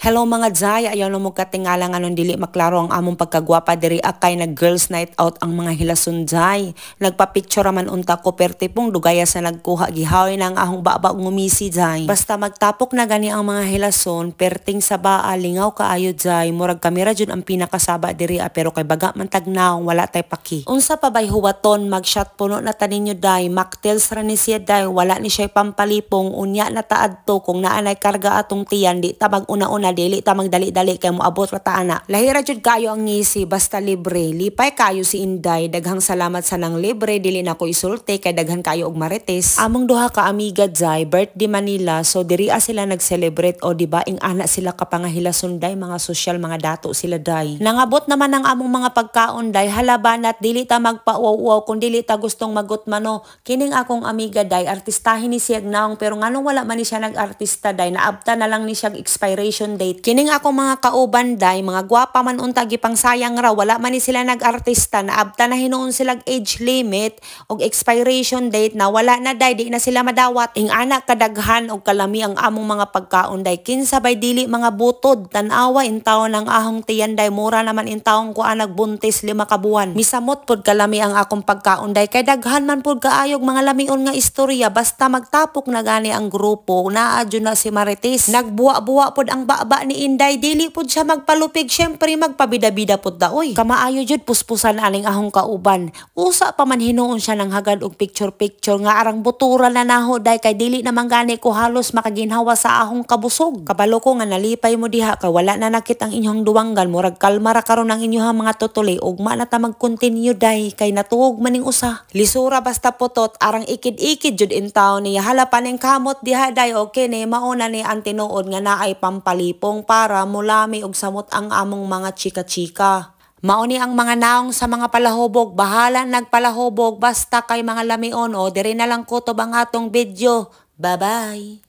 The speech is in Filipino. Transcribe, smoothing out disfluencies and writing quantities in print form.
Hello mga Jay, ayaw na mo katingala nga nung dili maklaro ang among pagkagwapa diri akay nag girls night out ang mga hilason Jay. Nagpa-picture man unta ko perti pong dugaya sa nagkuha gihawi na ang ahong baba ngumisi Jay. Basta magtapok na gani ang mga hilason, perting sa baa lingaw kaayo Jay, murag kamera jud ang pinakasaba diri pero kay baga man tagnaw wala tay paki. Unsa pa bay huwaton mag-shot puno na taninyo Day, mocktails ra ni siya Day, wala ni siya pampalipong unya na taadto kung naanay karga atong tiyan di tabag una-una dili ta magdali-dali kay moabot ra ta ana. Lahira jud kayo ang ngisi basta libre. Lipay kayo si Inday, daghang salamat sa nang libre dili na ko isulti kay daghan kayo og marites. Among duha ka amiga Jay, birthday Manila so diri sila nag-celebrate o diba ing ana sila kapangahilason Day, mga social mga dato sila Day. Nangabot naman ang among mga pagkaon Day, halaban at dili ta magpa-uwaw kung dili ta gustong magutmano. Kining akong amiga Day, artistahin ni siya naong pero nganong wala man ni siya nag-artista Day, naabta na lang ni siya expiration date. Kining akong mga kauban Day, mga gwapa man unta gipang sayang ra wala man ni sila nag-artista, naabta na hinuon silang age limit og expiration date na wala na Day, di na sila madawat. Ing anak kadaghan og kalami ang among mga pagkaon Day, kinsa bay dili mga butod tan-awa in taon ang ahong tiyan Day, mura naman in taong kuan nagbuntis 5 ka buwan. Misamot pod kalami ang akong pagkaon Day, kay daghan man pod kaayog mga lamion nga istorya basta magtapok na gani ang grupo. Naadyo na si Marites, nagbuwa-buwa pod ang baba ni Inday, dili pod siya magpalupig, syempre magpabida-bida pod daoy. Kamaayo jud puspusan aning ahong kauban. Usa pa man hinuon siya ng hagad og picture-picture nga arang butura na naho Day, kay dili naman gani ko halos makaginhawa sa ahong kabusog. Kabalo ko nga nalipay mo diha kay wala na nakit ang inyong duwanggan, murag kalma ra karon ang inyong mga tutuli ugma na ta mag-continue Day kay natuog maning usa. Lisura basta putot arang ikid-ikid jud in taon niya, hala pa ning kamot diha Day, okay ni mauna ni ang tinuod nga naay pampalipong para mulami og samot ang among mga chika-chika. Mauni ang mga naong sa mga palahubog, bahala nagpalahubog basta kay mga lamion o diri na lang kutob ang atong video. Bye-bye!